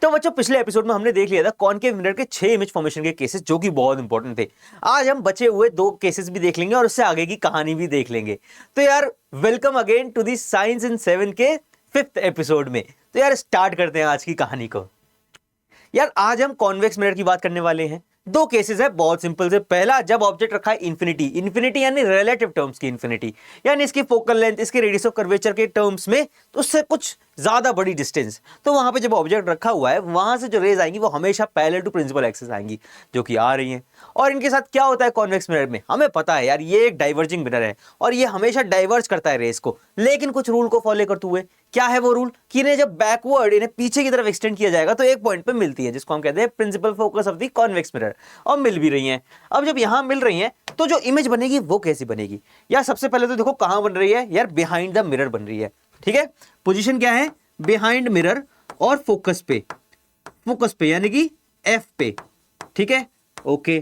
तो बच्चों पिछले एपिसोड में हमने देख लिया था कॉनकेव मिरर के 6 इमेज फॉर्मेशन के केसेस जो कि बहुत इंपॉर्टेंट थे। आज हम बचे हुए 2 केसेस भी देख लेंगे और उससे आगे की कहानी भी देख लेंगे। तो यार welcome again to the science in 7 के 5th एपिसोड में। तो यार स्टार्ट करते हैं आज की कहानी को। यार आज हम कॉन्वेक्स मिरर की बात करने वाले हैं। 2 केसेस है बहुत सिंपल से। पहला, जब ऑब्जेक्ट रखा है इन्फिनिटी यानी रिलेटिव टर्म्स की इन्फिनिटी, यानी इसकी फोकल लेंथ, इसके रेडियस ऑफ कर्वेचर के टर्म्स में तो उससे कुछ ज्यादा बड़ी डिस्टेंस, तो वहां पे जब ऑब्जेक्ट रखा हुआ है वहां से जो रेज आएंगी वो हमेशा पैरेलल टू प्रिंसिपल एक्सिस आएंगी, जो कि आ रही हैं। और इनके साथ क्या होता है कॉन्वेक्स मिरर में, हमें पता है यार ये एक डाइवर्जिंग मिरर है और ये हमेशा डाइवर्ज करता है रेस को, लेकिन कुछ रूल को फॉलो करते हुए। क्या है वो रूल कि इन्हें जब बैकवर्ड, इन्हें पीछे की तरफ एक्सटेंड किया जाएगा तो एक पॉइंट पे मिलती है, जिसको हम कहते हैं principal focus of the convex mirror, और मिल भी रही हैं। अब जब यहां मिल रही हैं तो जो इमेज बनेगी वो कैसी बनेगी यार, सबसे पहले तो देखो कहां बन रही है यार, बिहाइंड द मिरर बन रही है। ठीक है, पोजीशन क्या है, बिहाइंड मिरर और फोकस पे यानी कि एफ पे। ठीक है, ओके,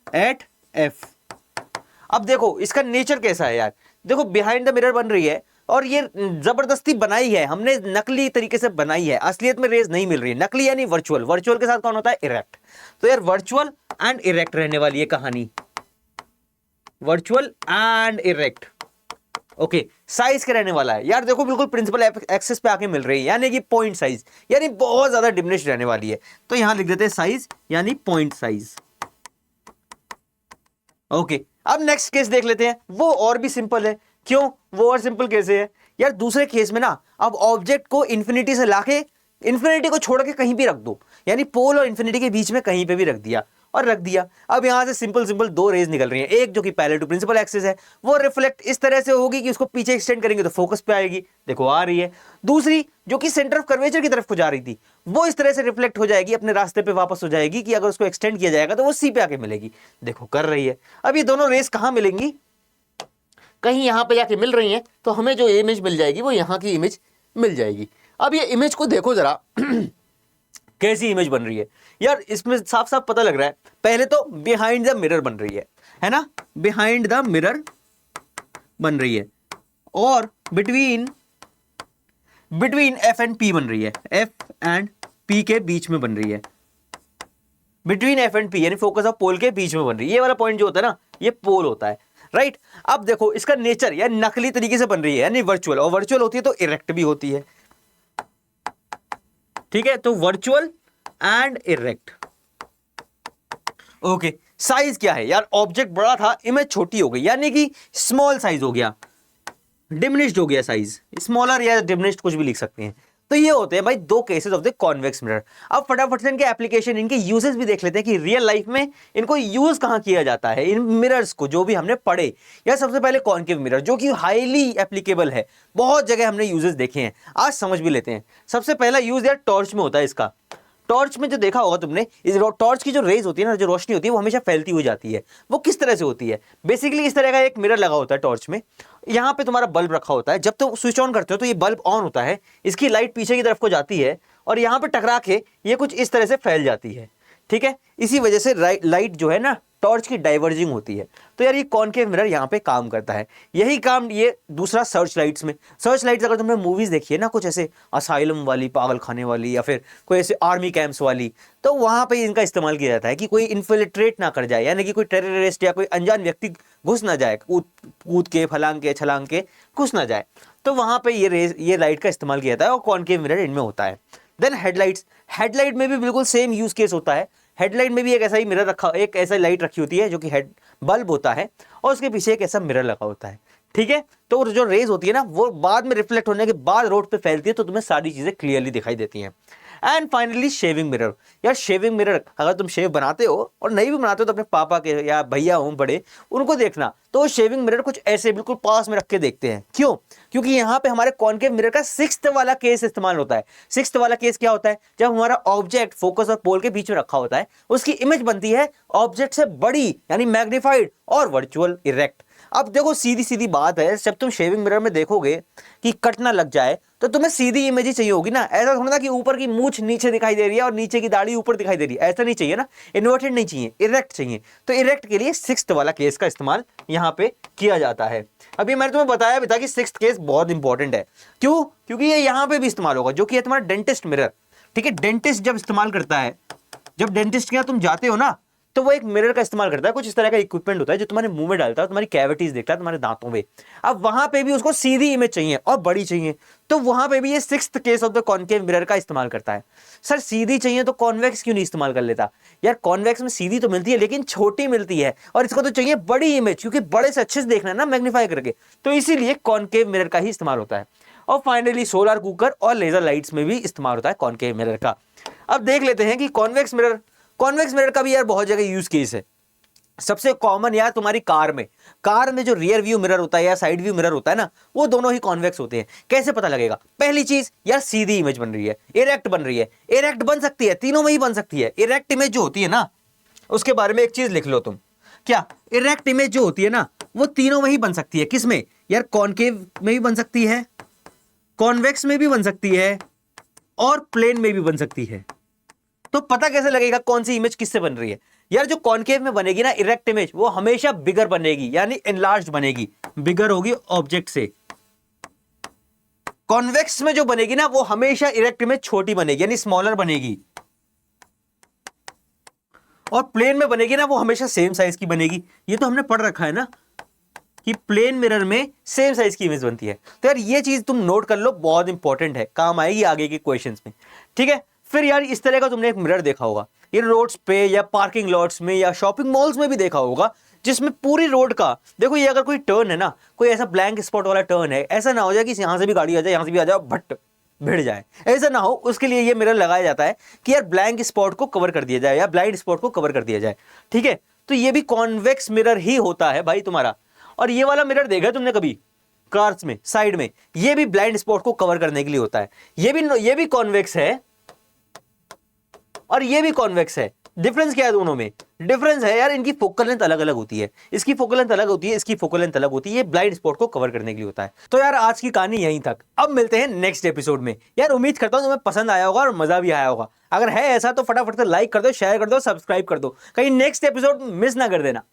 एट एफ। अब देखो इसका नेचर कैसा है यार, देखो बिहाइंड द मिरर बन रही है और ये जबरदस्ती बनाई है हमने, नकली तरीके से बनाई है, असलियत में रेज नहीं मिल रही है। नकली यानी वर्चुअल, वर्चुअल के साथ कौन होता है, इरेक्ट। तो यार वर्चुअल एंड इरेक्ट रहने वाली है कहानी, virtual and erect. Okay, size क्या रहने वाला है यार, देखो बिल्कुल प्रिंसिपल एक्सिस पे आके मिल रही है, यानी कि पॉइंट साइज, यानी बहुत ज्यादा डिमिनिश रहने वाली है। तो यहां लिख देते हैं साइज यानी पॉइंट साइज। ओके, अब नेक्स्ट केस देख लेते हैं, वो और भी सिंपल है। क्यों, वो और सिंपल कैसे है यार, दूसरे केस में ना अब ऑब्जेक्ट को इन्फिनिटी से लाके इन्फिनिटी को छोड़ के कहीं भी रख दो, यानी पोल और इन्फिनिटी के बीच में कहीं पे भी रख दिया और रख दिया। अब यहां से सिंपल 2 रेज निकल रही हैं, एक जो कि पैरेलल टू प्रिंसिपल एक्सिस है, वो रिफ्लेक्ट इस तरह से होगी कि उसको पीछे एक्सटेंड करेंगे तो फोकस पे आएगी, देखो आ रही है। दूसरी जो कि सेंटर ऑफ कर्वेचर की तरफ को जा रही थी, वो इस तरह से रिफ्लेक्ट हो जाएगी, अपने रास्ते पे वापस हो जाएगी कि अगर उसको एक्सटेंड किया जाएगा तो वो सी पे आके मिलेगी, देखो कर रही है। अब ये दोनों रेस कहां मिलेंगी, कहीं यहां पे जाके मिल रही हैं, तो हमें जो इमेज मिल जाएगी वो यहां की इमेज मिल जाएगी। अब ये इमेज को देखो जरा कैसी इमेज बन रही है यार, इसमें साफ साफ पता लग रहा है। पहले तो बिहाइंड द मिरर बन रही है ना, बिहाइंड द मिरर बन रही है, और बिटवीन एफ एंड पी बन रही है, एफ एंड पी के बीच में बन रही है, बिटवीन एफ एंड पी यानी फोकस ऑफ पोल के बीच में बन रही है। ये वाला पॉइंट जो होता है ना, ये पोल होता है, राइट। अब देखो इसका नेचर यार नकली तरीके से बन रही है, यानी वर्चुअल, और वर्चुअल होती है तो इरेक्ट भी होती है। ठीक है, तो virtual and erect. Okay, size क्या है यार, ऑब्जेक्ट बड़ा था, इमेज छोटी हो गई, यानी कि स्मॉल साइज हो गया, डिमिनिश्ड हो गया साइज, स्मॉलर या डिमिनिश्ड कुछ भी लिख सकते हैं। तो ये होते हैं भाई 2 cases of the convex mirror. अब फटाफट से इनके एप्लीकेशन, इनके यूजेस भी देख लेते हैं कि रियल लाइफ में इनको यूज कहां किया जाता है, इन मिरर्स को जो भी हमने पढ़े। या सबसे पहले कॉन्केव मिरर जो कि हाईली एप्लीकेबल है, बहुत जगह हमने यूजेस देखे हैं, आज समझ भी लेते हैं। सबसे पहला यूज यार टॉर्च में होता है इसका। टॉर्च में जो देखा होगा तुमने, इस टॉर्च की जो रेज होती है ना, जो रोशनी होती है वो हमेशा फैलती हुई जाती है। वो किस तरह से होती है, बेसिकली इस तरह का एक मिरर लगा होता है टॉर्च में, यहाँ पे तुम्हारा बल्ब रखा होता है, जब तुम स्विच ऑन करते हो तो ये बल्ब ऑन होता है, इसकी लाइट पीछे की तरफ को जाती है और यहाँ पे टकरा के ये कुछ इस तरह से फैल जाती है। ठीक है, इसी वजह से लाइट जो है ना टॉर्च की डाइवर्जिंग होती है। तो यार ये कॉनकेव मिरर यहाँ पे काम करता है। यही काम ये दूसरा सर्च लाइट्स में, सर्च लाइट्स अगर तुमने मूवीज देखी है ना, कुछ ऐसे असाइलम वाली, पागल खाने वाली, या फिर कोई ऐसे आर्मी कैंप्स वाली, तो वहां पे इनका इस्तेमाल किया जाता है कि कोई इन्फिल्ट्रेट ना कर जाए, यानी कि कोई टेररिस्ट या कोई अनजान व्यक्ति घुस ना जाए, कूद के, फलांग के, छलांग के घुस ना जाए, तो वहां पे ये लाइट का इस्तेमाल किया जाता है और कॉनकेव मिरर इनमें होता है। देन हेडलाइट्स, हेडलाइट में भी बिल्कुल सेम यूज केस होता है। हेडलाइट में भी एक ऐसा ही मिरर रखा, एक ऐसा लाइट रखी होती है जो कि हेड बल्ब होता है और उसके पीछे एक ऐसा मिरर लगा होता है। ठीक है, तो जो रेज होती है ना वो बाद में रिफ्लेक्ट होने के बाद रोड पे फैलती है, तो तुम्हें सारी चीजें क्लियरली दिखाई देती हैं। And finally shaving mirror. यार शेविंग मिरर, अगर तुम शेव बनाते हो और नहीं भी बनाते हो तो अपने पापा के या भैया हो बड़े, उनको देखना, तो शेविंग मिरर कुछ ऐसे बिल्कुल पास में रख के देखते हैं। क्यों, क्योंकि यहाँ पे हमारे कॉनकेव मिरर का 6th वाला केस इस्तेमाल होता है। 6th वाला केस क्या होता है, जब हमारा ऑब्जेक्ट फोकस और पोल के बीच में रखा होता है, उसकी इमेज बनती है ऑब्जेक्ट से बड़ी यानी मैग्नीफाइड और वर्चुअल इरेक्ट। अब देखो सीधी सीधी बात है, जब तुम शेविंग मिरर में देखोगे कि कट ना लग जाए तो तुम्हें सीधी इमेज ही चाहिए होगी ना। ऐसा थोड़ा ना कि ऊपर की मूंछ नीचे दिखाई दे रही है और नीचे की दाढ़ी ऊपर दिखाई दे रही है, ऐसा नहीं चाहिए ना, इन्वर्टेड नहीं चाहिए, इरेक्ट चाहिए। तो इरेक्ट के लिए 6th वाला केस का इस्तेमाल यहाँ पे किया जाता है। अभी मैंने तुम्हें बताया भी था कि 6th केस बहुत इंपॉर्टेंट है। क्यों, क्योंकि ये यहाँ पे भी इस्तेमाल होगा, जो कि है तुम्हारा डेंटिस्ट मिरर। ठीक है, डेंटिस्ट जब इस्तेमाल करता है, जब डेंटिस्ट के यहाँ तुम जाते हो ना, तो वो एक मिरर का इस्तेमाल करता है, कुछ इस तरह का इक्विपमेंट होता है जो तुम्हारे मुंह में डालता है, तुम्हारी कैविटीज देखता है, तुम्हारे दांतों में। अब वहां पे भी उसको सीधी इमेज चाहिए और बड़ी चाहिए, तो वहां पे भी ये sixth case of the concave mirror का इस्तेमाल करता है। सर सीधी चाहिए तो कॉन्वेक्स क्यों नहीं इस्तेमाल कर लेता? यार कॉन्वेक्स में सीधी तो मिलती है लेकिन छोटी मिलती है, और इसको तो चाहिए बड़ी इमेज, क्योंकि बड़े से अच्छे से देखना है ना मैग्नीफाई करके, तो इसीलिए कॉनकेव मिरर का ही इस्तेमाल होता है। और फाइनली सोलर कुकर और लेजर लाइट्स में भी इस्तेमाल होता है कॉनकेव मिरर का। अब देख लेते हैं कि कॉन्वेक्स मिरर का भी यार बहुत जगह यूज केस है। सबसे कॉमन यार तुम्हारी कार में जो रियर व्यू मिरर होता है या साइड व्यू मिरर होता है ना, वो दोनों ही कॉन्वेक्स होते हैं। कैसे पता लगेगा? पहली चीज यार सीधी इमेज बन रही है, इरेक्ट बन रही है, इरेक्ट बन सकती है, तीनों में ही बन सकती है। इरेक्ट इमेज जो होती है ना, उसके बारे में एक चीज लिख लो तुम, क्या इरेक्ट इमेज जो होती है ना, वो तीनों में ही बन सकती है। किस में यार? कॉनकेव में भी बन सकती है, कॉन्वेक्स में भी बन सकती है, और प्लेन में भी बन सकती है। तो पता कैसे लगेगा कौन सी इमेज किससे बन रही है? यार जो कॉनकेव में बनेगी ना इरेक्ट इमेज, वो हमेशा बिगर बनेगी, यानी एनलार्ज्ड बनेगी, बिगर होगी ऑब्जेक्ट से। कॉन्वेक्स में जो बनेगी ना, वो हमेशा इरेक्ट इमेज छोटी बनेगी, यानी स्मॉलर बनेगी। और प्लेन में बनेगी ना, वो हमेशा सेम साइज की बनेगी। ये तो हमने पढ़ रखा है ना कि प्लेन मिरर में सेम साइज की इमेज बनती है। तो यार ये चीज तुम नोट कर लो, बहुत इंपॉर्टेंट है, काम आएगी आगे के क्वेश्चंस में। ठीक है, फिर यार इस तरह का तुमने एक मिरर देखा होगा, ये रोड्स पे या पार्किंग लॉट्स में या शॉपिंग मॉल्स में भी देखा होगा, जिसमें पूरी रोड का देखो, ये अगर कोई टर्न है ना, कोई ऐसा ब्लैंक स्पॉट वाला टर्न है, ऐसा ना हो जाए कि यहां से भी गाड़ी आ जाए, यहां से भी आ जाए, भट्ट भिड़ जाए, ऐसा ना हो। उसके लिए ये मिरर लगाया जाता है कि यार ब्लैंक स्पॉट को कवर कर दिया जाए या ब्लाइंड स्पॉट को कवर कर दिया जाए। ठीक है, तो ये भी कॉन्वेक्स मिरर ही होता है भाई तुम्हारा। और ये वाला मिरर देखा तुमने कभी कार्स में साइड में, ये भी ब्लाइंड स्पॉट को कवर करने के लिए होता है। ये भी कॉन्वेक्स है और ये भी कॉन्वेक्स है। डिफरेंस क्या है दोनों में? डिफरेंस है यार, इनकी फोकल लेंथ अलग अलग होती है, इसकी फोकल लेंथ अलग होती है, इसकी फोकल लेंथ अलग होती है। ये ब्लाइंड स्पॉट को कवर करने के लिए होता है। तो यार आज की कहानी यहीं तक, अब मिलते हैं नेक्स्ट एपिसोड में। यार उम्मीद करता हूं तुम्हें पसंद आया होगा और मजा भी आया होगा। अगर है ऐसा तो फटाफट से लाइक कर दो, शेयर कर दो, सब्सक्राइब कर दो, कहीं नेक्स्ट एपिसोड मिस ना कर देना।